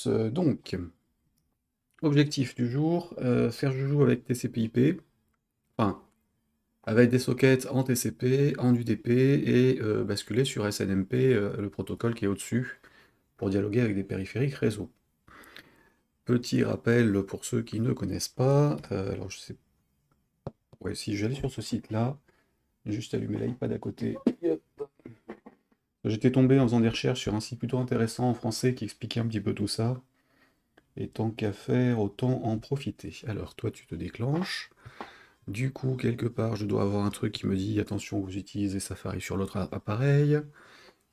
Donc, objectif du jour, faire joujou avec TCP/IP, enfin, avec des sockets en TCP, en UDP et basculer sur SNMP, le protocole qui est au-dessus, pour dialoguer avec des périphériques réseau. Petit rappel pour ceux qui ne connaissent pas, alors je sais, ouais, si j'allais sur ce site-là, juste allumer l'iPad à côté. Hop. J'étais tombé en faisant des recherches sur un site plutôt intéressant en français qui expliquait un petit peu tout ça. Et tant qu'à faire, autant en profiter. Alors, toi, tu te déclenches. Du coup, quelque part, je dois avoir un truc qui me dit attention, vous utilisez Safari sur l'autre appareil,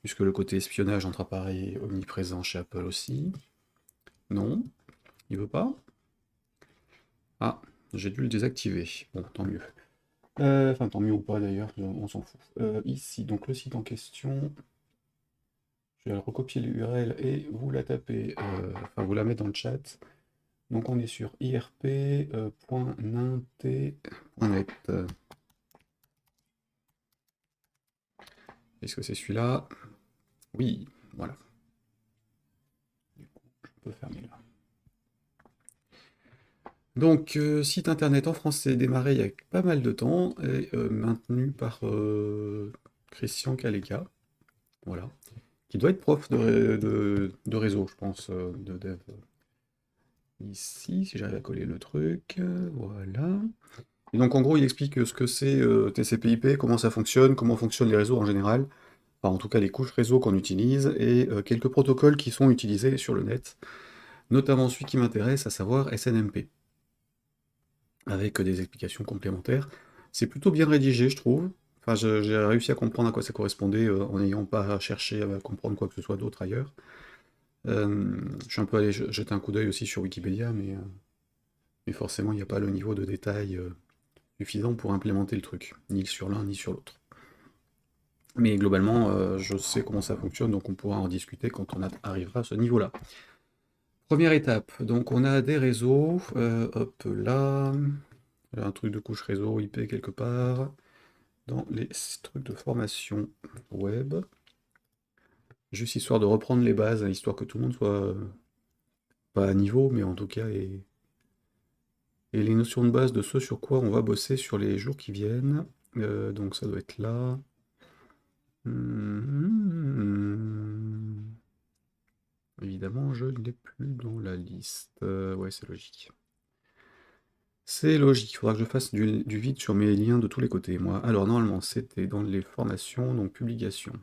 puisque le côté espionnage entre appareils est omniprésent chez Apple aussi. Non, il veut pas. Ah, j'ai dû le désactiver. Bon, tant mieux. Enfin, tant mieux ou pas d'ailleurs, on s'en fout. Ici, donc le site en question, je vais recopier l'URL et vous la taper, enfin vous la mettre dans le chat. Donc on est sur irp.ninte.net. Est-ce que c'est celui-là? Oui, voilà. Du coup, je peux fermer là. Donc, site internet en français démarré il y a pas mal de temps et maintenu par Christian Calega, voilà, qui doit être prof de réseau, je pense, de dev. Ici, si j'arrive à coller le truc, voilà. Et donc, en gros, il explique ce que c'est TCP/IP, comment ça fonctionne, comment fonctionnent les réseaux en général, enfin, en tout cas les couches réseau qu'on utilise, et quelques protocoles qui sont utilisés sur le net, notamment celui qui m'intéresse, à savoir SNMP, avec des explications complémentaires. C'est plutôt bien rédigé, je trouve. Enfin, j'ai réussi à comprendre à quoi ça correspondait en n'ayant pas cherché à comprendre quoi que ce soit d'autre ailleurs. Je suis un peu allé jeter un coup d'œil aussi sur Wikipédia, mais forcément, il n'y a pas le niveau de détail suffisant pour implémenter le truc, ni sur l'un ni sur l'autre. Mais globalement, je sais comment ça fonctionne, donc on pourra en discuter quand on arrivera à ce niveau-là. Première étape, donc on a des réseaux, hop là, un truc de couche réseau IP quelque part, dans les trucs de formation web, juste histoire de reprendre les bases, hein, histoire que tout le monde soit pas à niveau, mais en tout cas, et les notions de base de ce sur quoi on va bosser sur les jours qui viennent. Donc ça doit être là. Évidemment, je ne l'ai plus dans la liste. Ouais, c'est logique. C'est logique, il faudra que je fasse du vide sur mes liens de tous les côtés, moi. Alors, normalement, c'était dans les formations, donc publication,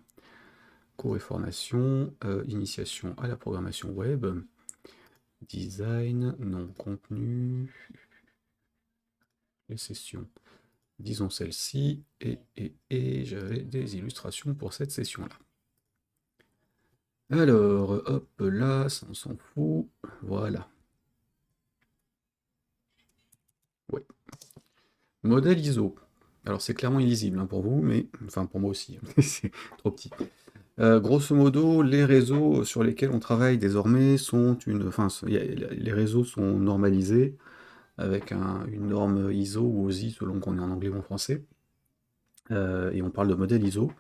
cours et formation, initiation à la programmation web, design, non, contenu, les sessions. Disons celle-ci, et j'avais des illustrations pour cette session-là. Alors, hop là, ça on s'en fout, voilà. Ouais. Modèle ISO. Alors c'est clairement illisible hein, pour vous, mais enfin pour moi aussi, c'est trop petit. Grosso modo, les réseaux sur lesquels on travaille désormais sont les réseaux sont normalisés avec une norme ISO ou OSI selon qu'on est en anglais ou en français. Et on parle de modèle ISO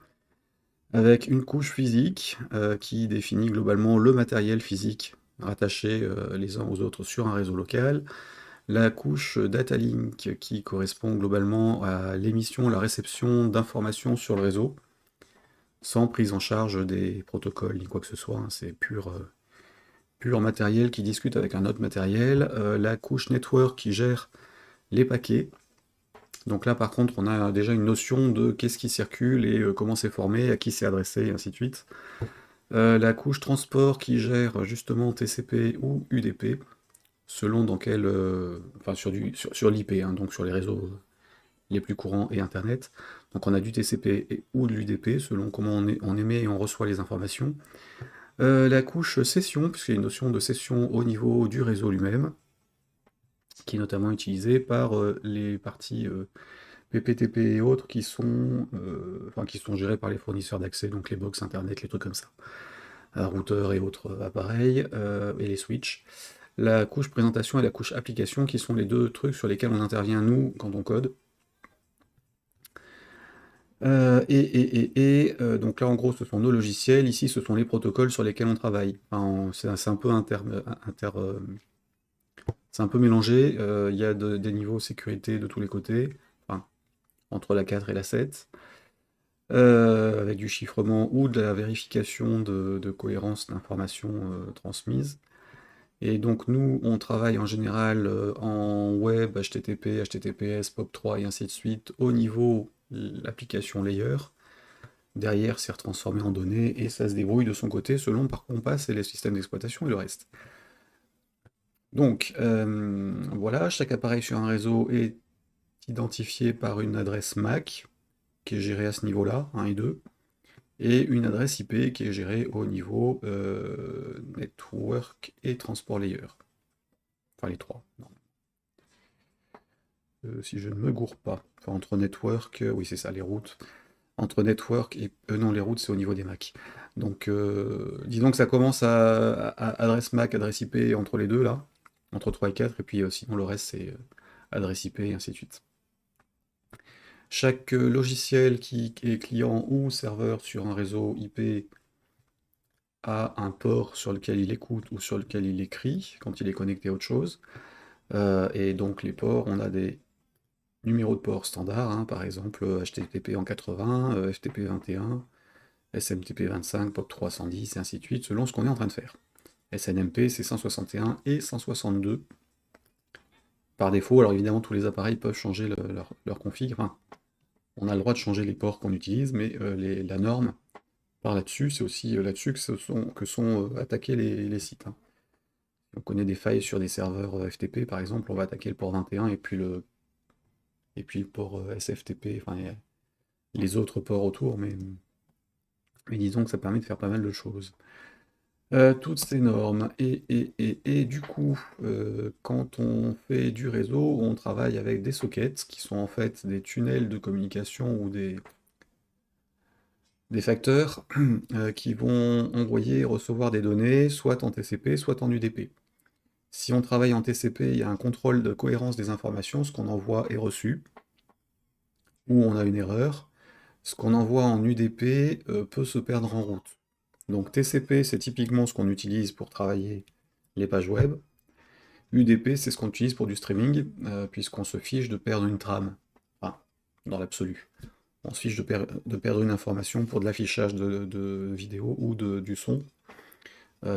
avec une couche physique qui définit globalement le matériel physique rattaché les uns aux autres sur un réseau local. La couche data link qui correspond globalement à l'émission, la réception d'informations sur le réseau, sans prise en charge des protocoles ni quoi que ce soit, hein, c'est pur matériel qui discute avec un autre matériel. La couche network qui gère les paquets. Donc là par contre on a déjà une notion de qu'est-ce qui circule et comment c'est formé, à qui c'est adressé, et ainsi de suite. La couche transport qui gère justement TCP ou UDP, selon dans quel... enfin sur l'IP, hein, donc sur les réseaux les plus courants et Internet. Donc on a du TCP ou de l'UDP, selon comment on émet et on reçoit les informations. La couche session, puisqu'il y a une notion de session au niveau du réseau lui-même, qui est notamment utilisée par les parties PPTP et autres qui sont gérées par les fournisseurs d'accès, donc les box Internet, les trucs comme ça. Routeurs et autres appareils, et les switches. La couche présentation et la couche application, qui sont les deux trucs sur lesquels on intervient nous quand on code. Donc là, en gros, ce sont nos logiciels. Ici, ce sont les protocoles sur lesquels on travaille. Enfin, c'est un peu c'est un peu mélangé. Il y a des niveaux sécurité de tous les côtés, enfin, entre la 4 et la 7, avec du chiffrement ou de la vérification de cohérence d'informations transmises. Et donc nous, on travaille en général en web, HTTP, HTTPS, POP3 et ainsi de suite, au niveau l'application layer. Derrière, c'est retransformé en données et ça se débrouille de son côté selon par quoi on passe et les systèmes d'exploitation et le reste. Donc voilà, chaque appareil sur un réseau est identifié par une adresse MAC qui est gérée à ce niveau-là, 1 et 2, et une adresse IP qui est gérée au niveau network et transport layer. Enfin les trois. Si je ne me gourre pas. Enfin, entre network, oui c'est ça, les routes. Entre network et... non, les routes c'est au niveau des MAC. Donc disons que ça commence à adresse MAC, adresse IP entre les deux là, entre 3 et 4, et puis sinon le reste c'est adresse IP et ainsi de suite. Chaque logiciel qui est client ou serveur sur un réseau IP a un port sur lequel il écoute ou sur lequel il écrit quand il est connecté à autre chose. Et donc les ports, on a des numéros de port standards, hein, par exemple HTTP en 80, FTP 21, SMTP 25, POP 310 et ainsi de suite, selon ce qu'on est en train de faire. SNMP c'est 161 et 162 par défaut. Alors évidemment tous les appareils peuvent changer leur config. Enfin, on a le droit de changer les ports qu'on utilise, mais la norme par là-dessus, c'est aussi là-dessus que sont attaqués les sites, hein. Si on connaît des failles sur des serveurs FTP par exemple, on va attaquer le port 21 et puis le port SFTP, enfin les autres ports autour, mais disons que ça permet de faire pas mal de choses. Toutes ces normes, et du coup, quand on fait du réseau, on travaille avec des sockets, qui sont en fait des tunnels de communication ou des facteurs qui vont envoyer et recevoir des données, soit en TCP, soit en UDP. Si on travaille en TCP, il y a un contrôle de cohérence des informations, ce qu'on envoie est reçu, ou on a une erreur. Ce qu'on envoie en UDP peut se perdre en route. Donc TCP, c'est typiquement ce qu'on utilise pour travailler les pages web. UDP, c'est ce qu'on utilise pour du streaming, puisqu'on se fiche de perdre une trame. Enfin, dans l'absolu. On se fiche de perdre une information pour de l'affichage de vidéo ou du son,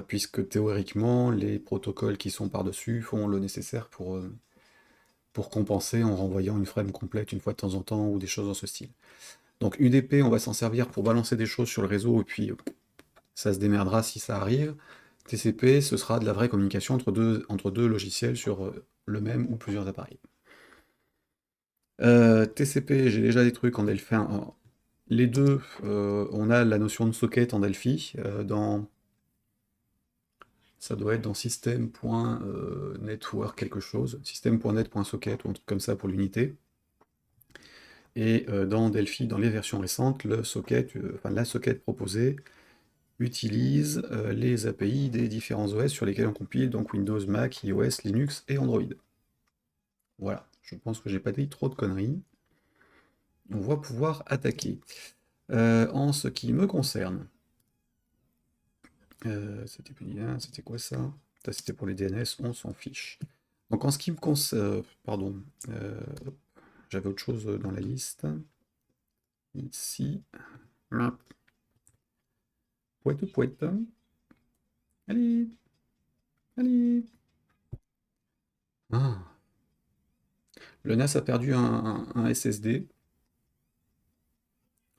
puisque théoriquement, les protocoles qui sont par-dessus font le nécessaire pour compenser en renvoyant une frame complète une fois de temps en temps, ou des choses dans ce style. Donc UDP, on va s'en servir pour balancer des choses sur le réseau, et puis ça se démerdera si ça arrive. TCP, ce sera de la vraie communication entre deux logiciels sur le même ou plusieurs appareils. TCP, j'ai déjà des trucs en Delphi. Les deux, on a la notion de socket en Delphi. Ça doit être dans system.network quelque chose, system.net.socket ou un truc comme ça pour l'unité. Et dans Delphi, dans les versions récentes, la socket proposée utilise les API des différents OS sur lesquels on compile, donc Windows, Mac, iOS, Linux et Android. Voilà, je pense que j'ai pas dit trop de conneries. On va pouvoir attaquer. En ce qui me concerne, c'était plus bien, c'était quoi ça? Ça c'était pour les DNS, on s'en fiche. Donc en ce qui me concerne, pardon, j'avais autre chose dans la liste. Ici, poète, poète. Allez, allez. Ah. Le NAS a perdu un SSD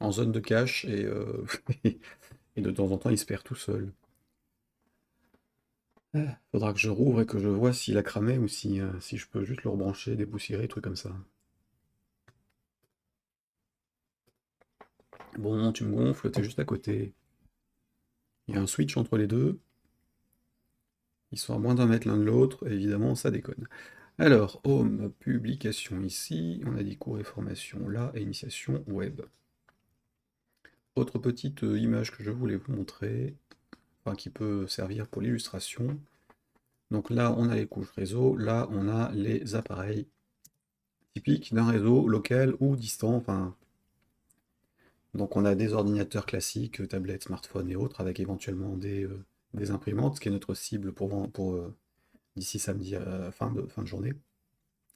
en zone de cache et de temps en temps il se perd tout seul. Faudra que je rouvre et que je vois s'il a cramé ou si je peux juste le rebrancher, dépoussiérer, trucs comme ça. Bon, tu me gonfles, t'es juste à côté. Il y a un switch entre les deux. Ils sont à moins d'un mètre l'un de l'autre, et évidemment ça déconne. Alors, home, publication ici, on a dit cours et formation là, et initiation web. Autre petite image que je voulais vous montrer, enfin qui peut servir pour l'illustration. Donc là, on a les couches réseau, là, on a les appareils typiques d'un réseau local ou distant, enfin, Donc on a des ordinateurs classiques, tablettes, smartphones et autres, avec éventuellement des imprimantes, ce qui est notre cible pour d'ici samedi fin de journée,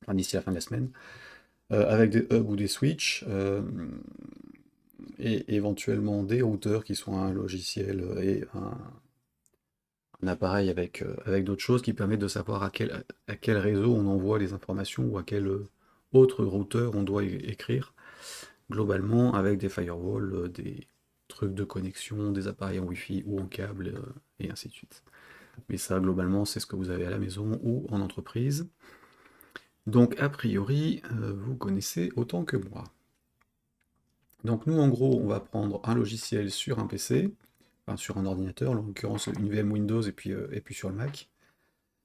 enfin d'ici la fin de la semaine, avec des hubs ou des switches, et éventuellement des routeurs qui sont un logiciel et un appareil avec d'autres choses qui permettent de savoir à quel réseau on envoie les informations ou à quel autre routeur on doit écrire, globalement avec des firewalls, des trucs de connexion, des appareils en Wi-Fi ou en câble, et ainsi de suite. Mais ça, globalement, c'est ce que vous avez à la maison ou en entreprise. Donc, a priori, vous connaissez autant que moi. Donc, nous, en gros, on va prendre un logiciel sur un PC, enfin sur un ordinateur, en l'occurrence une VM Windows et puis sur le Mac,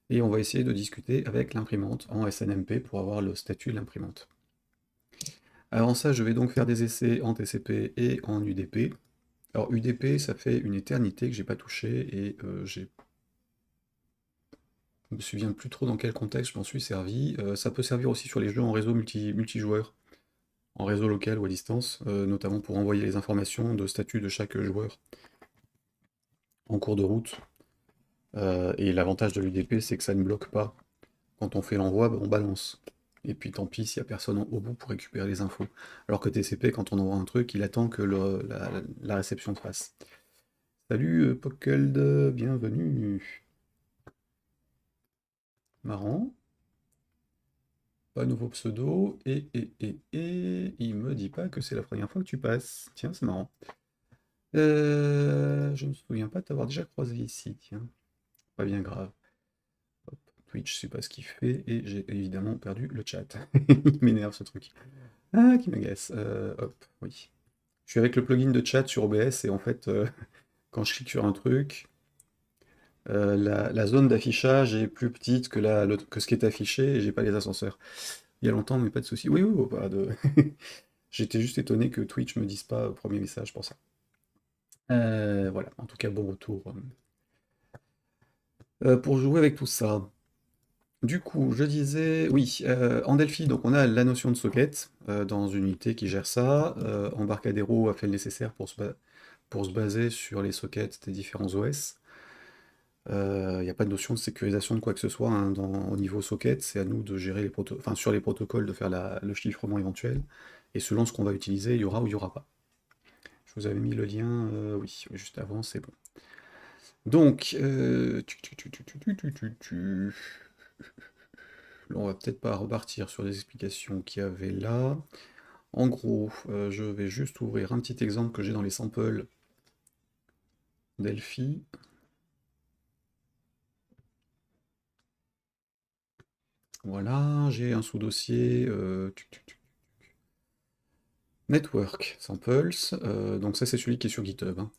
et on va essayer de discuter avec l'imprimante en SNMP pour avoir le statut de l'imprimante. Avant ça, je vais donc faire des essais en TCP et en UDP. Alors UDP, ça fait une éternité que j'ai pas touché et je me souviens plus trop dans quel contexte je m'en suis servi. Ça peut servir aussi sur les jeux en réseau multijoueur, en réseau local ou à distance, notamment pour envoyer les informations de statut de chaque joueur en cours de route. Et l'avantage de l'UDP, c'est que ça ne bloque pas. Quand on fait l'envoi, bah, on balance. Et puis tant pis s'il n'y a personne au bout pour récupérer les infos. Alors que TCP, quand on envoie un truc, il attend que la réception se fasse. Salut Pockeld, bienvenue. Marrant. Pas nouveau pseudo. Et il me dit pas que c'est la première fois que tu passes. Tiens, c'est marrant. Je ne me souviens pas de t'avoir déjà croisé ici, tiens. Pas bien grave. Hop, Twitch, je sais pas ce qu'il fait, et j'ai évidemment perdu le chat. Il m'énerve ce truc. Ah, qui m'agace. Hop, oui. Je suis avec le plugin de chat sur OBS, et en fait, quand je clique sur un truc, la zone d'affichage est plus petite que ce qui est affiché, et j'ai pas les ascenseurs. Il y a longtemps, mais pas de souci. Oui, oui, oui, pas de... J'étais juste étonné que Twitch me dise pas premier message pour ça. Voilà, en tout cas, bon retour. Pour jouer avec tout ça. Du coup, je disais, oui, en Delphi, donc on a la notion de socket dans une unité qui gère ça. Embarcadero a fait le nécessaire pour se baser sur les sockets des différents OS. Il n'y a pas de notion de sécurisation de quoi que ce soit hein, au niveau socket, c'est à nous de gérer sur les protocoles, de faire le chiffrement éventuel. Et selon ce qu'on va utiliser, il y aura ou il n'y aura pas. Je vous avais mis le lien, oui, juste avant, c'est bon. Donc, on va peut-être pas repartir sur les explications qu'il y avait là. En gros, je vais juste ouvrir un petit exemple que j'ai dans les samples Delphi. Voilà, j'ai un sous-dossier Network Samples. Donc ça, c'est celui qui est sur GitHub, hein.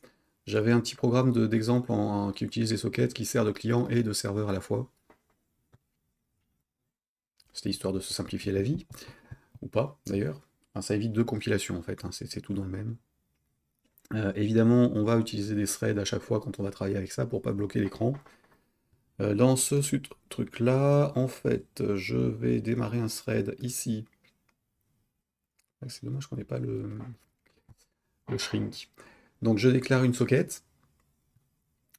J'avais un petit programme d'exemple qui utilise les sockets, qui sert de client et de serveur à la fois. C'était histoire de se simplifier la vie, ou pas d'ailleurs. Enfin, ça évite deux compilations en fait, hein, c'est tout dans le même. Évidemment, on va utiliser des threads à chaque fois quand on va travailler avec ça pour pas bloquer l'écran. Dans ce truc-là, en fait, je vais démarrer un thread ici. Ah, c'est dommage qu'on n'ait pas le shrink. Donc je déclare une socket.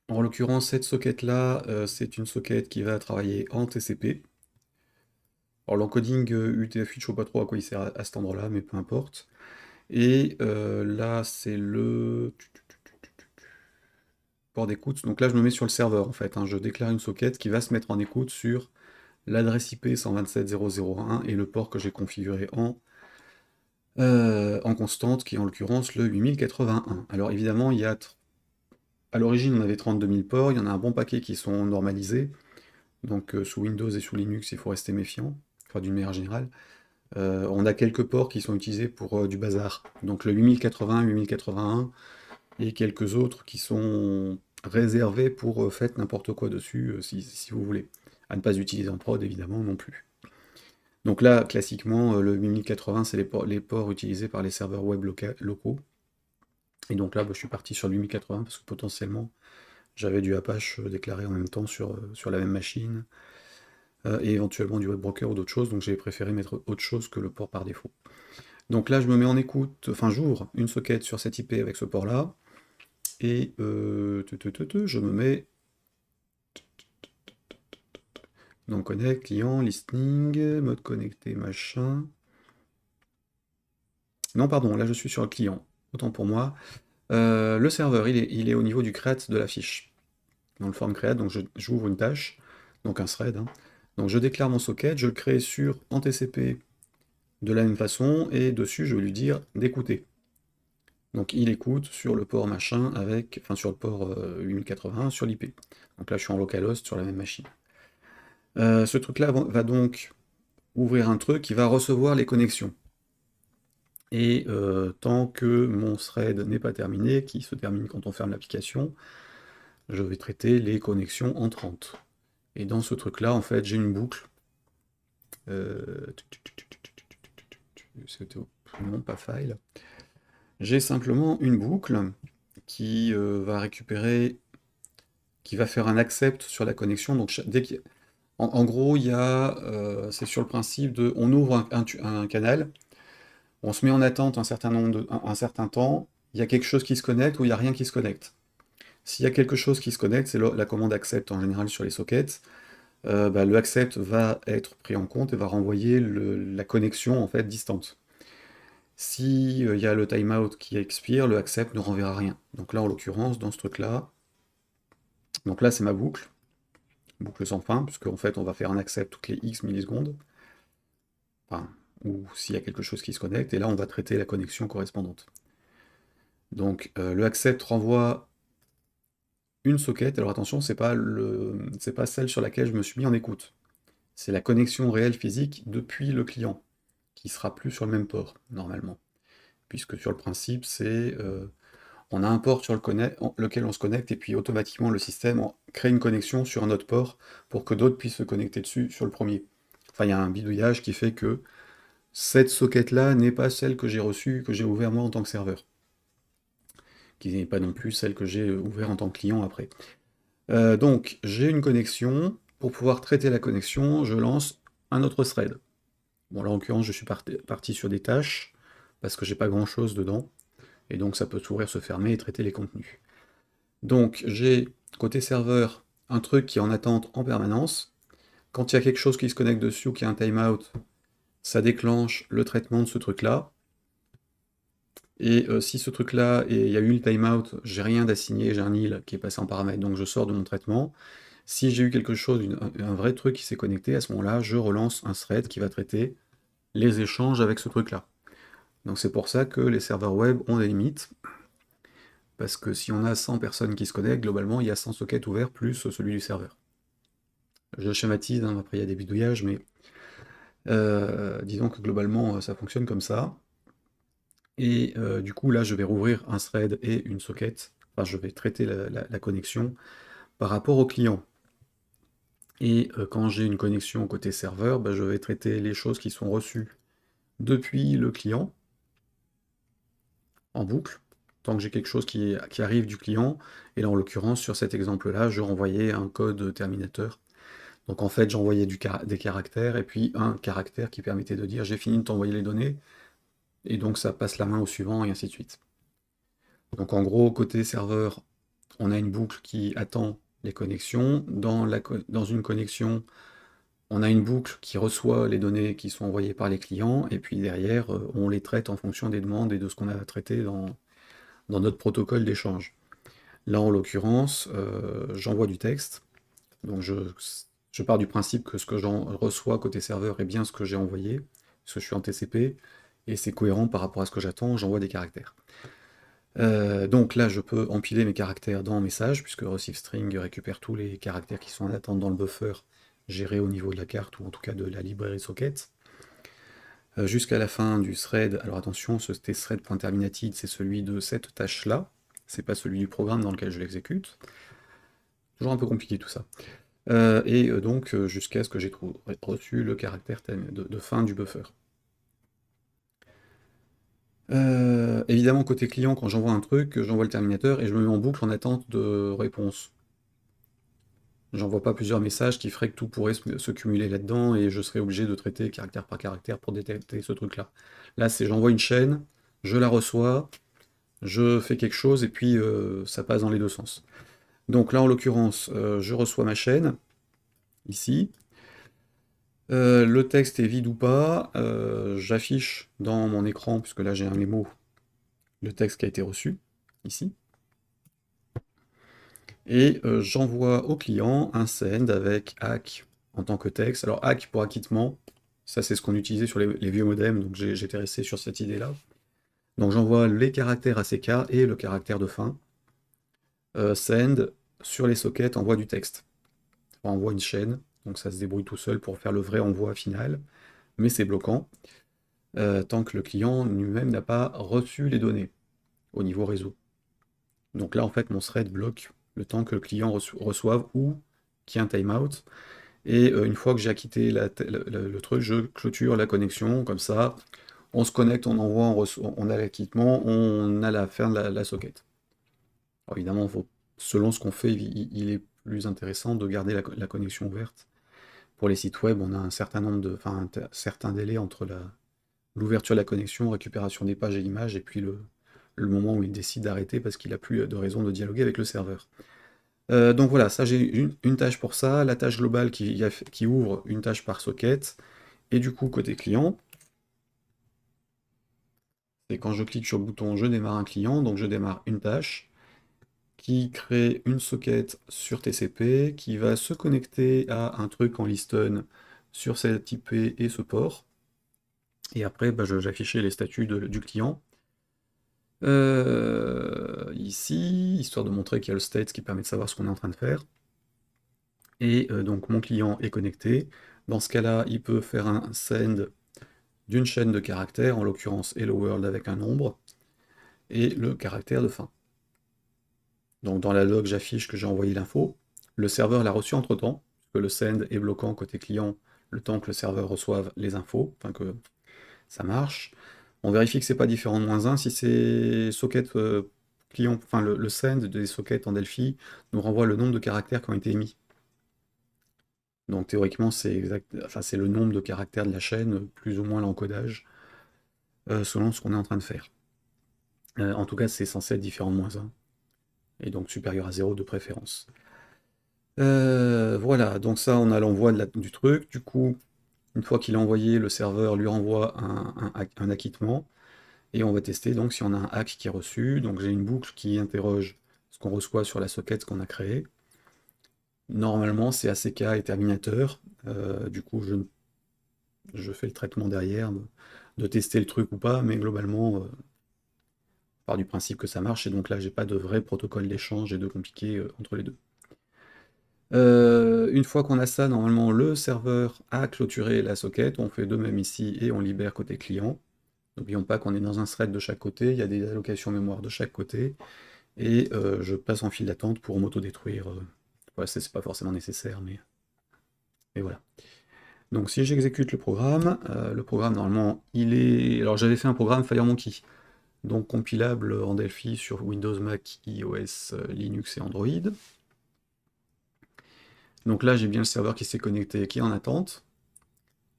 En l'occurrence, cette socket-là, c'est une socket qui va travailler en TCP. Alors l'encoding UTF-8, je ne sais pas trop à quoi il sert à cet endroit-là, mais peu importe. Et là, c'est le port d'écoute. Donc là, je me mets sur le serveur, en fait, hein. Je déclare une socket qui va se mettre en écoute sur l'adresse IP 127.0.0.1 et le port que j'ai configuré en constante, qui est en l'occurrence le 8081. Alors évidemment, à l'origine, on avait 32 000 ports, il y en a un bon paquet qui sont normalisés. Donc sous Windows et sous Linux, il faut rester méfiant, enfin d'une manière générale. On a quelques ports qui sont utilisés pour du bazar. Donc le 8080, 8081 et quelques autres qui sont réservés pour faites n'importe quoi dessus, si vous voulez. À ne pas utiliser en prod, évidemment, non plus. Donc là, classiquement, le 8080, c'est les ports utilisés par les serveurs web locaux. Et donc là, bah, je suis parti sur le 8080 parce que potentiellement, j'avais du Apache déclaré en même temps sur la même machine, et éventuellement du web broker ou d'autres choses, donc j'ai préféré mettre autre chose que le port par défaut. Donc là, je me mets en écoute, enfin j'ouvre une socket sur cette IP avec ce port-là, et je me mets dans connect, client, listening, mode connecté, machin. Non, pardon, là je suis sur le client, autant pour moi. Le serveur, il est au niveau du create de la fiche. Dans le form create, donc j'ouvre une tâche, donc un thread, hein. Donc je déclare mon socket, je le crée sur en TCP de la même façon, et dessus je vais lui dire d'écouter. Donc il écoute sur le port machin avec, enfin sur le port 8081 sur l'IP. Donc là je suis en localhost sur la même machine. Ce truc-là va donc ouvrir un truc qui va recevoir les connexions. Et tant que mon thread n'est pas terminé, qui se termine quand on ferme l'application, je vais traiter les connexions entrantes. Et dans ce truc-là, en fait, j'ai une boucle. C'était non pas file. J'ai simplement une boucle qui va récupérer, qui va faire un accept sur la connexion. Donc dès qu'il en gros, c'est sur le principe de, on ouvre un canal, on se met en attente un certain temps, il y a quelque chose qui se connecte ou il n'y a rien qui se connecte. S'il y a quelque chose qui se connecte, c'est la commande accept en général sur les sockets. Le accept va être pris en compte et va renvoyer la connexion en fait distante. Si il y a le timeout qui expire, le accept ne renverra rien. Donc là, en l'occurrence, dans ce truc-là, donc là c'est ma boucle sans fin, puisque en fait on va faire un accept toutes les X millisecondes, enfin, ou s'il y a quelque chose qui se connecte, et là on va traiter la connexion correspondante. Donc le accept renvoie une socket, alors attention, c'est pas celle sur laquelle je me suis mis en écoute. C'est la connexion réelle physique depuis le client, qui sera plus sur le même port, normalement. Puisque sur le principe, on a un port sur lequel on se connecte, et puis automatiquement le système crée une connexion sur un autre port pour que d'autres puissent se connecter dessus sur le premier. Enfin, il y a un bidouillage qui fait que cette socket-là n'est pas celle que j'ai reçue, que j'ai ouverte moi en tant que serveur, qui n'est pas non plus celle que j'ai ouverte en tant que client après. Donc, j'ai une connexion. Pour pouvoir traiter la connexion, je lance un autre thread. Bon, là, en l'occurrence, je suis parti sur des tâches, parce que j'ai pas grand-chose dedans, et donc ça peut s'ouvrir, se fermer et traiter les contenus. Donc, j'ai, côté serveur, un truc qui est en attente en permanence. Quand il y a quelque chose qui se connecte dessus ou qu'il y a un timeout, ça déclenche le traitement de ce truc-là. Et si ce truc-là, et il y a eu le timeout, j'ai rien d'assigné, j'ai un nil qui est passé en paramètre, donc je sors de mon traitement. Si j'ai eu quelque chose, un vrai truc qui s'est connecté, à ce moment-là, je relance un thread qui va traiter les échanges avec ce truc-là. Donc c'est pour ça que les serveurs web ont des limites, parce que si on a 100 personnes qui se connectent, globalement, il y a 100 sockets ouverts plus celui du serveur. Je schématise, hein, après il y a des bidouillages, mais disons que globalement, ça fonctionne comme ça. Et du coup, là, je vais rouvrir un thread et une socket. Enfin, je vais traiter la connexion par rapport au client. Et quand j'ai une connexion côté serveur, je vais traiter les choses qui sont reçues depuis le client, en boucle, tant que j'ai quelque chose qui arrive du client. Et là, en l'occurrence, sur cet exemple-là, je renvoyais un code terminateur. Donc en fait, j'envoyais des caractères, et puis un caractère qui permettait de dire j'ai fini de t'envoyer les données, et donc ça passe la main au suivant, et ainsi de suite. Donc en gros, côté serveur, on a une boucle qui attend les connexions. Dans une connexion, on a une boucle qui reçoit les données qui sont envoyées par les clients, et puis derrière, on les traite en fonction des demandes et de ce qu'on a traité dans notre protocole d'échange. Là, en l'occurrence, j'envoie du texte, donc je pars du principe que ce que j'en reçois côté serveur est bien ce que j'ai envoyé, parce que je suis en TCP, et c'est cohérent par rapport à ce que j'attends, j'envoie des caractères. Donc là, je peux empiler mes caractères dans message, puisque receiveString récupère tous les caractères qui sont en attente dans le buffer, géré au niveau de la carte, ou en tout cas de la librairie socket. Jusqu'à la fin du thread, alors attention, ce thread.terminated, c'est celui de cette tâche-là, c'est pas celui du programme dans lequel je l'exécute. Toujours un peu compliqué tout ça. Et donc jusqu'à ce que j'ai reçu le caractère de fin du buffer. Évidemment, côté client, quand j'envoie un truc, j'envoie le terminateur et je me mets en boucle en attente de réponse. j'envoie pas plusieurs messages qui feraient que tout pourrait se cumuler là-dedans et je serais obligé de traiter caractère par caractère pour détecter ce truc-là. Là, c'est j'envoie une chaîne, je la reçois, je fais quelque chose et puis ça passe dans les deux sens. Donc là, en l'occurrence, je reçois ma chaîne, ici. Le texte est vide ou pas, j'affiche dans mon écran, puisque là j'ai un mémo, le texte qui a été reçu, ici. Et j'envoie au client un send avec ACK en tant que texte. Alors ACK pour acquittement, ça c'est ce qu'on utilisait sur les vieux modems, donc j'étais resté sur cette idée-là. Donc j'envoie les caractères ACK et le caractère de fin. Send, sur les sockets, envoie du texte. On envoie une chaîne, donc ça se débrouille tout seul pour faire le vrai envoi final, mais c'est bloquant, tant que le client lui-même n'a pas reçu les données au niveau réseau. Donc là, en fait, mon thread bloque le temps que le client reçoive ou qu'il y ait un timeout. Et une fois que j'ai acquitté le truc, je clôture la connexion, comme ça, on se connecte, on envoie, on a l'acquittement, on a la fin de la socket. Alors évidemment, selon ce qu'on fait, il est plus intéressant de garder la connexion ouverte. Pour les sites web, on a un certain nombre un certain délai entre l'ouverture de la connexion, récupération des pages et l'images, et puis le moment où il décide d'arrêter parce qu'il n'a plus de raison de dialoguer avec le serveur. Donc voilà, ça j'ai une tâche pour ça, la tâche globale qui ouvre une tâche par socket, et du coup côté client, c'est quand je clique sur le bouton je démarre un client, donc je démarre une tâche qui crée une socket sur TCP, qui va se connecter à un truc en listen sur cette IP et ce port, et après bah, j'affichais les statuts du client. Ici, histoire de montrer qu'il y a le state qui permet de savoir ce qu'on est en train de faire. Et donc mon client est connecté. Dans ce cas-là, il peut faire un send d'une chaîne de caractères, en l'occurrence hello world avec un nombre, et le caractère de fin. Donc dans la log, j'affiche que j'ai envoyé l'info. Le serveur l'a reçu entre-temps, puisque le send est bloquant côté client le temps que le serveur reçoive les infos, enfin que ça marche. On vérifie que c'est pas différent de -1. Si c'est socket client, enfin le send des sockets en Delphi nous renvoie le nombre de caractères qui ont été émis. Donc théoriquement, c'est le nombre de caractères de la chaîne, plus ou moins l'encodage, selon ce qu'on est en train de faire. En tout cas, c'est censé être différent de -1, et donc supérieur à 0 de préférence. Voilà, donc ça, on a l'envoi du truc. Du coup, une fois qu'il est envoyé, le serveur lui renvoie un acquittement, et on va tester donc si on a un hack qui est reçu. Donc j'ai une boucle qui interroge ce qu'on reçoit sur la socket qu'on a créée. Normalement, c'est ACK et terminateur. Du coup, je fais le traitement derrière, de tester le truc ou pas, mais globalement, je pars du principe que ça marche, et donc là, j'ai pas de vrai protocole d'échange et de compliqué entre les deux. Une fois qu'on a ça, normalement, le serveur a clôturé la socket, on fait de même ici, et on libère côté client. N'oublions pas qu'on est dans un thread de chaque côté, il y a des allocations mémoire de chaque côté, et je passe en file d'attente pour m'auto-détruire. Voilà, c'est pas forcément nécessaire, mais voilà. Donc si j'exécute le programme normalement il est... Alors j'avais fait un programme FireMonkey, donc compilable en Delphi sur Windows, Mac, iOS, Linux et Android. Donc là j'ai bien le serveur qui s'est connecté, qui est en attente.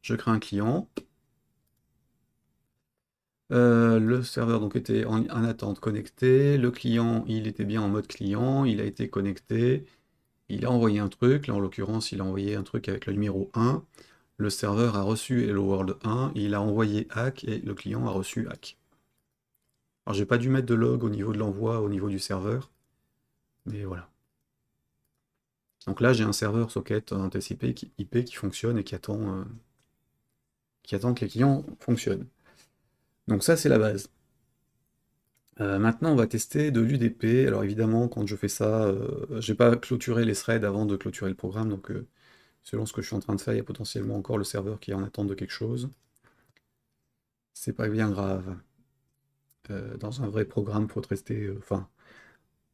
Je crée un client. Le serveur donc était en attente connecté. Le client il était bien en mode client, il a été connecté. Il a envoyé un truc, là en l'occurrence il a envoyé un truc avec le numéro 1. Le serveur a reçu Hello World 1, il a envoyé hack et le client a reçu hack. Alors j'ai pas dû mettre de log au niveau de l'envoi, au niveau du serveur, mais voilà. Donc là j'ai un serveur socket en TCP IP qui fonctionne et qui attend que les clients fonctionnent. Donc ça c'est la base. Maintenant on va tester de l'UDP. Alors évidemment quand je fais ça, j'ai pas clôturé les threads avant de clôturer le programme, donc selon ce que je suis en train de faire, il y a potentiellement encore le serveur qui est en attente de quelque chose. C'est pas bien grave. Dans un vrai programme, il faut tester, enfin,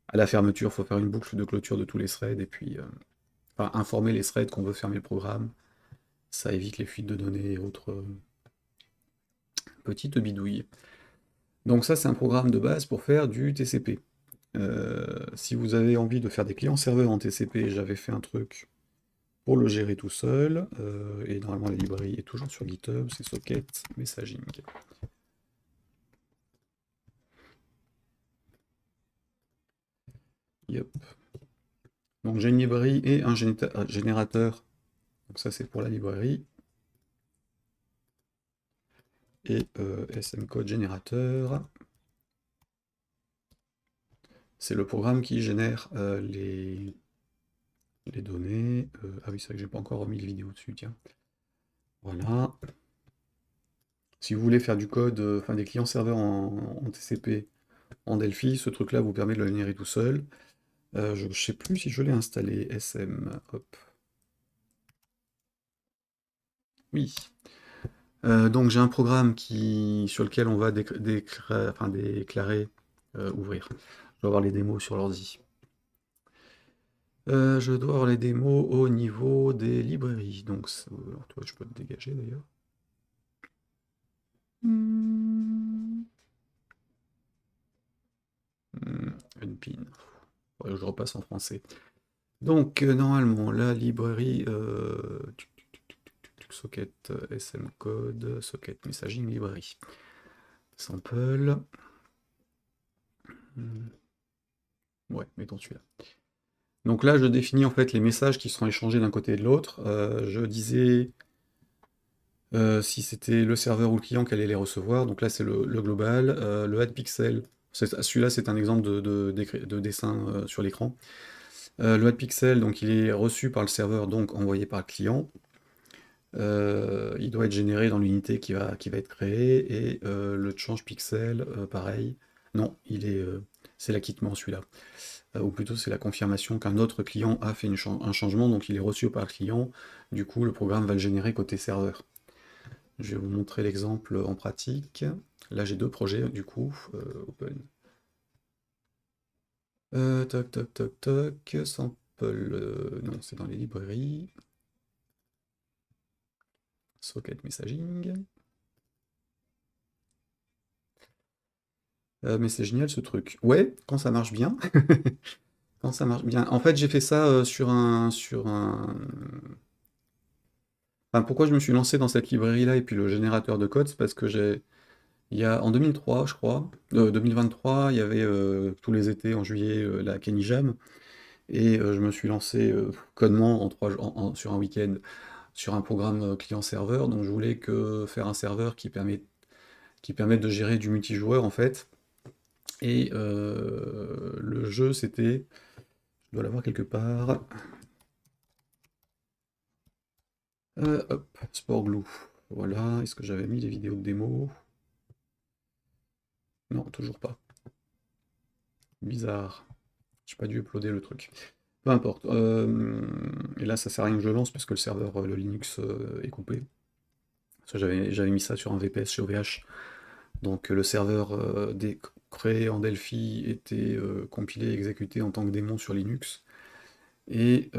à la fermeture, il faut faire une boucle de clôture de tous les threads, et puis enfin, informer les threads qu'on veut fermer le programme. Ça évite les fuites de données et autres petites bidouilles. Donc ça, c'est un programme de base pour faire du TCP. Si vous avez envie de faire des clients serveurs en TCP, j'avais fait un truc pour le gérer tout seul, et normalement la librairie est toujours sur GitHub, c'est Socket Messaging. Yep. Donc j'ai une librairie et un générateur, donc ça c'est pour la librairie, et SM Code générateur, c'est le programme qui génère les données. Ah oui, c'est vrai que j'ai pas encore remis les vidéos dessus, tiens. Voilà. Si vous voulez faire du code, enfin des clients serveurs en TCP, en Delphi, ce truc-là vous permet de le générer tout seul. Je ne sais plus si je l'ai installé, SM, hop. Oui. Donc j'ai un programme sur lequel on va déclarer, ouvrir. Je dois avoir les démos sur l'ordi. Je dois avoir les démos au niveau des librairies. Donc, alors toi, je peux te dégager d'ailleurs. Unpin. Ouais, je repasse en français. Donc, normalement, la librairie socket SM code, socket messaging librairie. Sample. Ouais, mettons celui-là. Donc là, je définis en fait les messages qui seront échangés d'un côté et de l'autre. Je disais si c'était le serveur ou le client qui allait les recevoir. Donc là, c'est le global. Le add pixel, celui-là, c'est un exemple de dessin sur l'écran. Le add pixel, donc il est reçu par le serveur, donc envoyé par le client. Il doit être généré dans l'unité qui va être créée. Et le change pixel, pareil. Non, c'est l'acquittement celui-là. Ou plutôt c'est la confirmation qu'un autre client a fait un changement, donc il est reçu par le client. Du coup, le programme va le générer côté serveur. Je vais vous montrer l'exemple en pratique. Là, j'ai deux projets, du coup. Open. Toc, toc, toc, toc. Sample. Non, c'est dans les librairies. Socket messaging. Mais c'est génial ce truc. Ouais, quand ça marche bien. Quand ça marche bien. En fait, j'ai fait ça Enfin, pourquoi je me suis lancé dans cette librairie-là et puis le générateur de code, c'est parce que en 2003, je crois, 2023, il y avait tous les étés en juillet la Kenny Jam, et je me suis lancé connement sur un week-end sur un programme client-serveur. Donc je voulais faire un serveur qui permette de gérer du multijoueur en fait. Et le jeu c'était, je dois l'avoir quelque part. Hop, Sport Glue. Voilà, est-ce que j'avais mis les vidéos de démo? Non, toujours pas. Bizarre. J'ai pas dû uploader le truc. Peu importe. Et là, ça sert à rien que je le lance parce que le serveur, le Linux, est coupé. Parce que j'avais mis ça sur un VPS chez OVH. Donc le serveur créé en Delphi était compilé et exécuté en tant que démon sur Linux. Et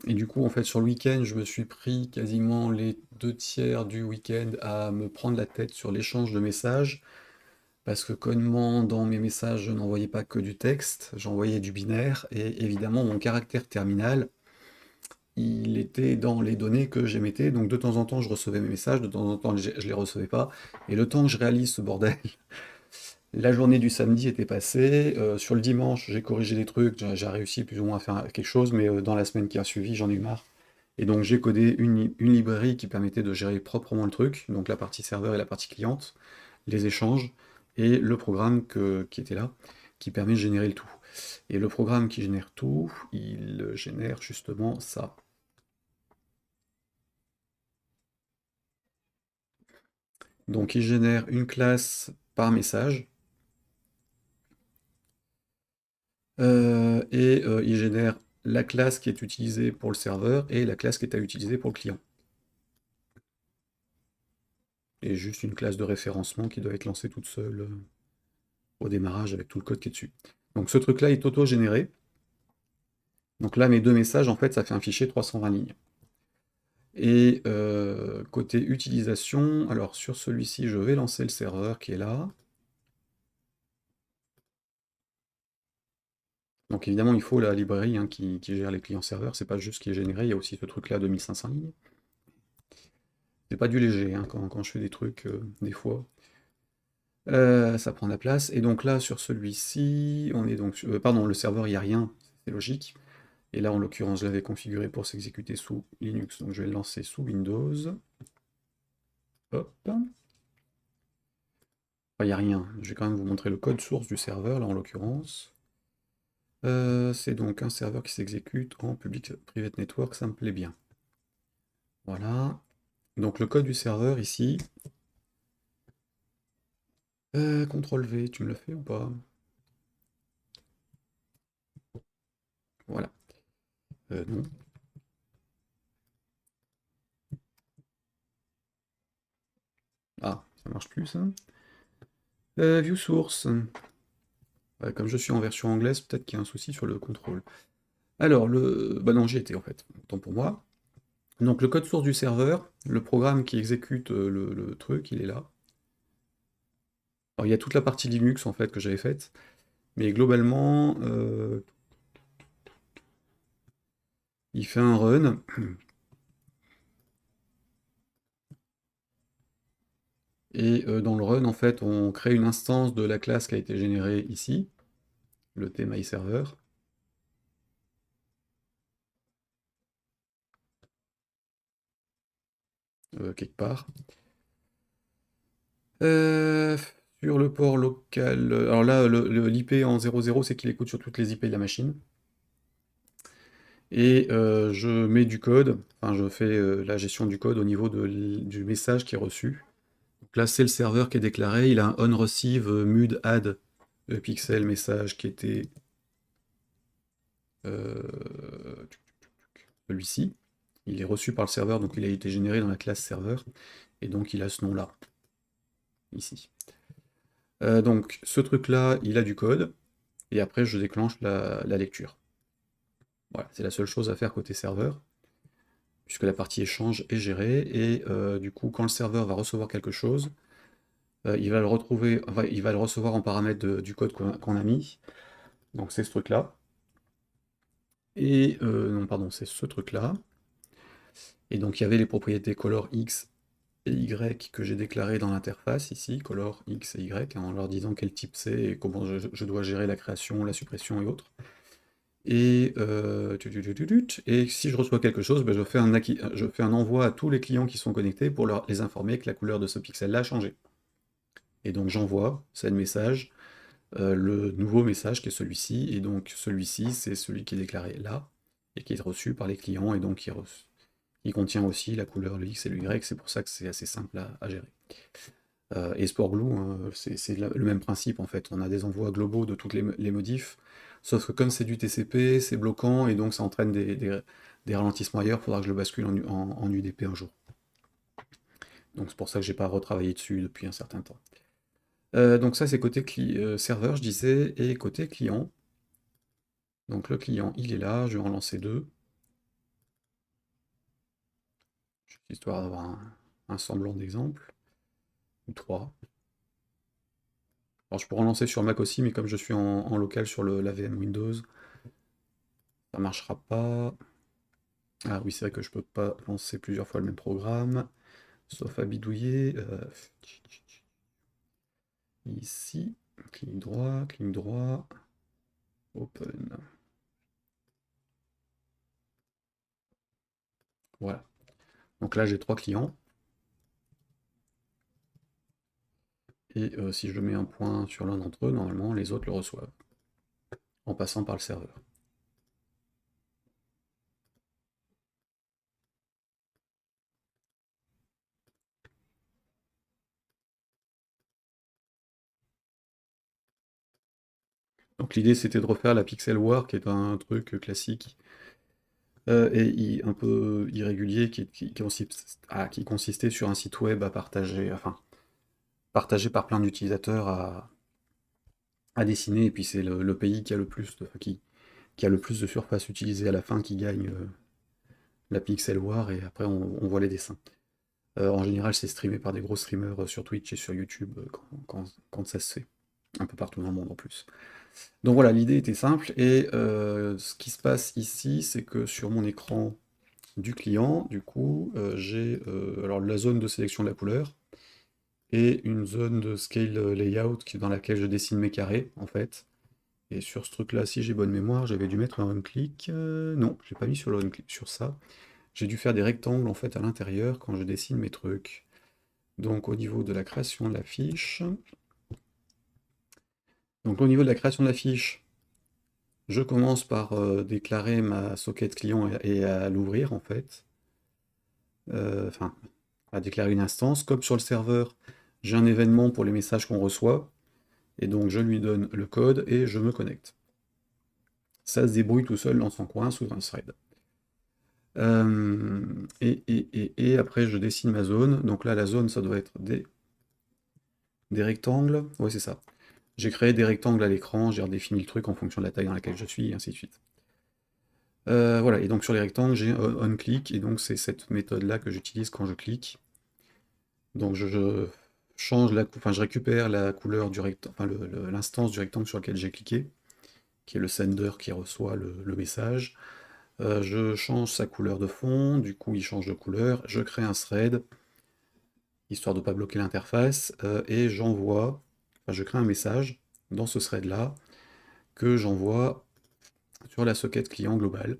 du coup, en fait, sur le week-end, je me suis pris quasiment les 2 tiers du week-end à me prendre la tête sur l'échange de messages. Parce que connement, dans mes messages, je n'envoyais pas que du texte, j'envoyais du binaire, et évidemment, mon caractère terminal, il était dans les données que j'émettais, donc de temps en temps, je recevais mes messages, de temps en temps, je les recevais pas, et le temps que je réalise ce bordel, la journée du samedi était passée, sur le dimanche, j'ai corrigé des trucs, j'ai réussi plus ou moins à faire quelque chose, mais dans la semaine qui a suivi, j'en ai eu marre. Et donc j'ai codé une librairie qui permettait de gérer proprement le truc, donc la partie serveur et la partie cliente, les échanges, et le programme qui était là, qui permet de générer le tout. Et le programme qui génère tout, il génère justement ça. Donc il génère une classe par message, et il génère la classe qui est utilisée pour le serveur et la classe qui est à utiliser pour le client. Et juste une classe de référencement qui doit être lancée toute seule au démarrage avec tout le code qui est dessus. Donc ce truc-là est auto-généré. Donc là, mes deux messages, en fait, ça fait un fichier 320 lignes. Et côté utilisation, alors sur celui-ci, je vais lancer le serveur qui est là. Donc évidemment, il faut la librairie hein, qui gère les clients serveurs, c'est pas juste qui est généré, il y a aussi ce truc-là de 1500 lignes. C'est pas du léger hein, quand je fais des trucs, des fois. Ça prend de la place. Et donc là, sur celui-ci, on est donc pardon, le serveur, il n'y a rien, c'est logique. Et là, en l'occurrence, je l'avais configuré pour s'exécuter sous Linux, donc je vais le lancer sous Windows. Hop. Enfin, il n'y a rien. Je vais quand même vous montrer le code source du serveur, là, en l'occurrence. C'est donc un serveur qui s'exécute en public private network, ça me plaît bien. Voilà. Donc le code du serveur ici. CTRL V, tu me le fais ou pas? Voilà. Non. Ah, ça marche plus ça. View source. Comme je suis en version anglaise, peut-être qu'il y a un souci sur le contrôle. Alors, bah non, j'y étais en fait, autant pour moi. Donc le code source du serveur, le programme qui exécute le truc, il est là. Alors il y a toute la partie Linux en fait que j'avais faite, mais globalement, il fait un run. Et dans le run, en fait, on crée une instance de la classe qui a été générée ici, le tMyServer, quelque part. Euh, sur le port local, alors là, l'IP en 00, c'est qu'il écoute sur toutes les IP de la machine. Et je mets du code, enfin je fais la gestion du code au niveau du message qui est reçu. Donc là, c'est le serveur qui est déclaré, il a un onReceive mud add pixel message qui était euh, celui-ci. Il est reçu par le serveur, donc il a été généré dans la classe serveur, et donc il a ce nom-là, ici. Donc ce truc-là, il a du code, et après je déclenche la lecture. Voilà, c'est la seule chose à faire côté serveur, puisque la partie échange est gérée, et du coup, quand le serveur va recevoir quelque chose, il va le retrouver, enfin, il va le recevoir en paramètre du code qu'on a mis, donc c'est ce truc-là, et non, pardon, c'est ce truc-là, et donc il y avait les propriétés color X et Y que j'ai déclarées dans l'interface ici, color X et Y, en leur disant quel type c'est et comment je dois gérer la création, la suppression et autres. Et, et si je reçois quelque chose, ben, je fais un envoi à tous les clients qui sont connectés pour les informer que la couleur de ce pixel-là a changé. Et donc j'envoie, c'est le message, le nouveau message qui est celui-ci, et donc celui-ci c'est celui qui est déclaré là, et qui est reçu par les clients, et donc il contient aussi la couleur, le X et le Y, c'est pour ça que c'est assez simple à gérer. Et SportGlue, hein, c'est le même principe en fait, on a des envois globaux de toutes les modifs, sauf que comme c'est du TCP, c'est bloquant, et donc ça entraîne des ralentissements ailleurs, il faudra que je le bascule en UDP un jour. Donc c'est pour ça que j'ai pas retravaillé dessus depuis un certain temps. Donc ça c'est côté serveur, je disais, et côté client. Donc le client, il est là, je vais en lancer deux, histoire d'avoir un semblant d'exemple, ou trois. Alors je pourrais en lancer sur Mac aussi, mais comme je suis en local sur la VM Windows, ça marchera pas. Ah oui, c'est vrai que je peux pas lancer plusieurs fois le même programme, sauf à bidouiller. Ici, clic droit, open. Voilà. Donc là, j'ai trois clients. Et si je mets un point sur l'un d'entre eux, normalement, les autres le reçoivent, en passant par le serveur. Donc l'idée, c'était de refaire la Pixel War, qui est un truc classique et un peu irrégulier, qui consistait sur un site web à partager, enfin, partagé par plein d'utilisateurs à dessiner, et puis c'est le pays qui a le plus qui a le plus de surface utilisée à la fin qui gagne la Pixel War, et après on voit les dessins. En général, c'est streamé par des gros streamers sur Twitch et sur YouTube quand ça se fait. un peu partout dans le monde en plus. Donc voilà, l'idée était simple, et ce qui se passe ici, c'est que sur mon écran du client, du coup, j'ai alors la zone de sélection de la couleur, et une zone de scale layout dans laquelle je dessine mes carrés, en fait. Et sur ce truc-là, si j'ai bonne mémoire, j'avais dû mettre un on-click. Non, j'ai pas mis sur le on-click sur ça. J'ai dû faire des rectangles en fait à l'intérieur quand je dessine mes trucs. Donc au niveau de la création de la fiche. Donc au niveau de la création de la fiche, je commence par déclarer ma socket client et à l'ouvrir en fait. Enfin, à déclarer une instance. Comme sur le serveur, j'ai un événement pour les messages qu'on reçoit. Et donc je lui donne le code et je me connecte. Ça se débrouille tout seul dans son coin sous un thread. Et après, je dessine ma zone. Donc là, la zone, ça doit être des rectangles. Ouais, c'est ça. J'ai créé des rectangles à l'écran, j'ai redéfini le truc en fonction de la taille dans laquelle je suis, et ainsi de suite. Voilà, et donc sur les rectangles, j'ai on-click, et donc c'est cette méthode-là que j'utilise quand je clique. Donc je change enfin, je récupère la couleur du rectangle, enfin l'instance du rectangle sur lequel j'ai cliqué, qui est le sender qui reçoit le message. Je change sa couleur de fond, du coup il change de couleur, je crée un thread, histoire de ne pas bloquer l'interface, et j'envoie, enfin je crée un message dans ce thread-là, que j'envoie sur la socket client globale.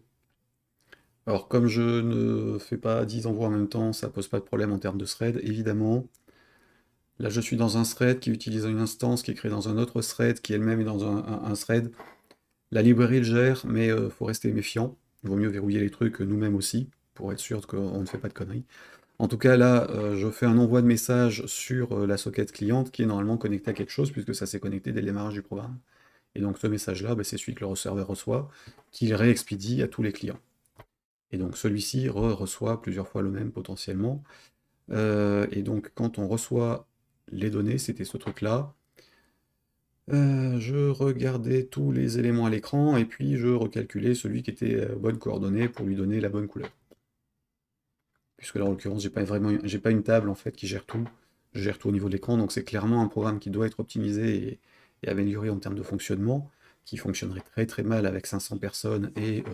Alors comme je ne fais pas 10 envois en même temps, ça pose pas de problème en termes de thread, évidemment. Là je suis dans un thread qui utilise une instance qui est créée dans un autre thread, qui elle-même est dans un thread. La librairie le gère, mais faut rester méfiant. Il vaut mieux verrouiller les trucs nous-mêmes aussi, pour être sûr qu'on ne fait pas de conneries. En tout cas, là, je fais un envoi de message sur la socket cliente qui est normalement connectée à quelque chose, puisque ça s'est connecté dès le démarrage du programme. Et donc ce message-là, bah, c'est celui que le serveur reçoit, qu'il réexpédie à tous les clients. Et donc celui-ci reçoit plusieurs fois le même potentiellement. Et donc quand on reçoit les données, c'était ce truc-là, je regardais tous les éléments à l'écran, et puis je recalculais celui qui était bonne coordonnée pour lui donner la bonne couleur. Puisque là, en l'occurrence, j'ai pas une table en fait qui gère tout. Je gère tout au niveau de l'écran, donc c'est clairement un programme qui doit être optimisé et amélioré en termes de fonctionnement, qui fonctionnerait très très mal avec 500 personnes et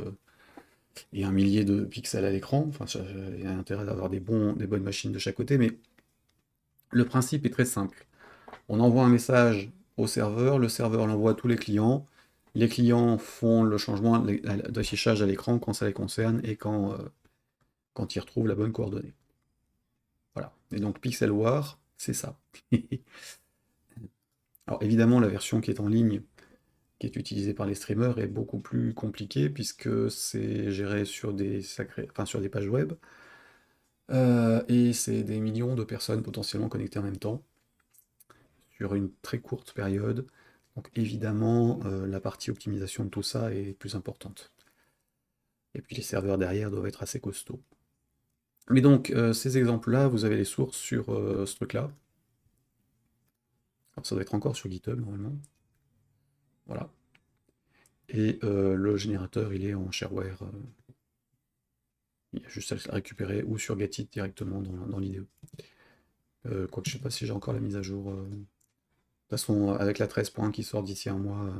un millier de pixels à l'écran. Enfin, il y a intérêt d'avoir des bonnes machines de chaque côté, mais le principe est très simple. On envoie un message au serveur, le serveur l'envoie à tous les clients font le changement d'affichage à l'écran quand ça les concerne et quand ils retrouvent la bonne coordonnée. Voilà. Et donc Pixel War, c'est ça. Alors évidemment, la version qui est en ligne, qui est utilisée par les streamers, est beaucoup plus compliquée puisque c'est géré sur sur des pages web. Et c'est des millions de personnes potentiellement connectées en même temps, sur une très courte période. Donc évidemment, la partie optimisation de tout ça est plus importante. Et puis les serveurs derrière doivent être assez costauds. Mais donc, ces exemples-là, vous avez les sources sur ce truc-là. Alors ça doit être encore sur GitHub normalement. Voilà. Et le générateur, il est en shareware. Il y a juste à le récupérer ou sur Gatit directement dans l'IDE. Quoique je sais pas si j'ai encore la mise à jour. De toute façon, avec la 13.1 qui sort d'ici un mois,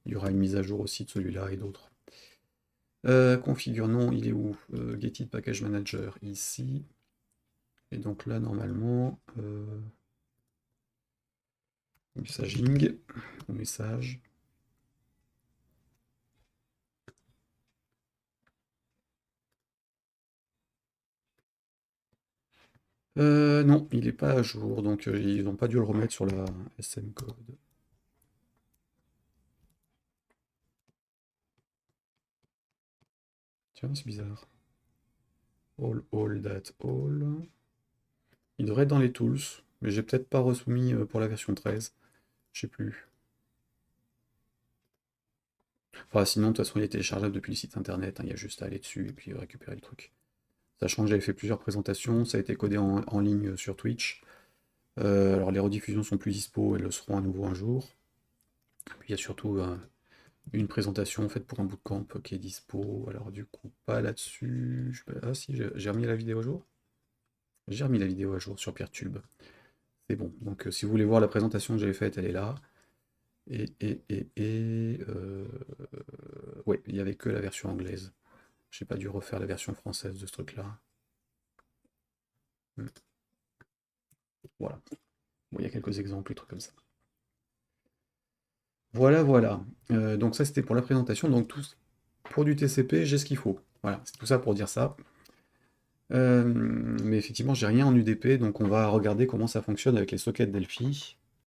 il y aura une mise à jour aussi de celui-là et d'autres. Configure non, il est où? Gatit Package Manager, ici. Et donc là, normalement, messaging, message. Non, il n'est pas à jour, donc ils n'ont pas dû le remettre sur la SM code. Tiens, c'est bizarre. All that, all. Il devrait être dans les tools, mais j'ai peut-être pas resoumis pour la version 13. Je sais plus. Enfin, sinon, de toute façon, il est téléchargeable depuis le site internet, hein, il y a juste à aller dessus et puis récupérer le truc. Sachant que j'avais fait plusieurs présentations, ça a été codé en ligne sur Twitch. Alors les rediffusions sont plus dispo, elles le seront à nouveau un jour. Puis il y a surtout une présentation faite pour un bootcamp qui est dispo. Alors du coup, pas là-dessus. Ah si, j'ai remis la vidéo à jour. J'ai remis la vidéo à jour sur Peertube. C'est bon. Donc si vous voulez voir la présentation que j'avais faite, elle est là. Ouais, il n'y avait que la version anglaise. J'ai pas dû refaire la version française de ce truc-là. Hmm. Voilà. Bon, il y a quelques exemples, des trucs comme ça. Voilà, voilà. Donc ça, c'était pour la présentation. Donc pour du TCP, j'ai ce qu'il faut. Voilà, c'est tout ça pour dire ça. Mais effectivement, j'ai rien en UDP, donc on va regarder comment ça fonctionne avec les sockets Delphi.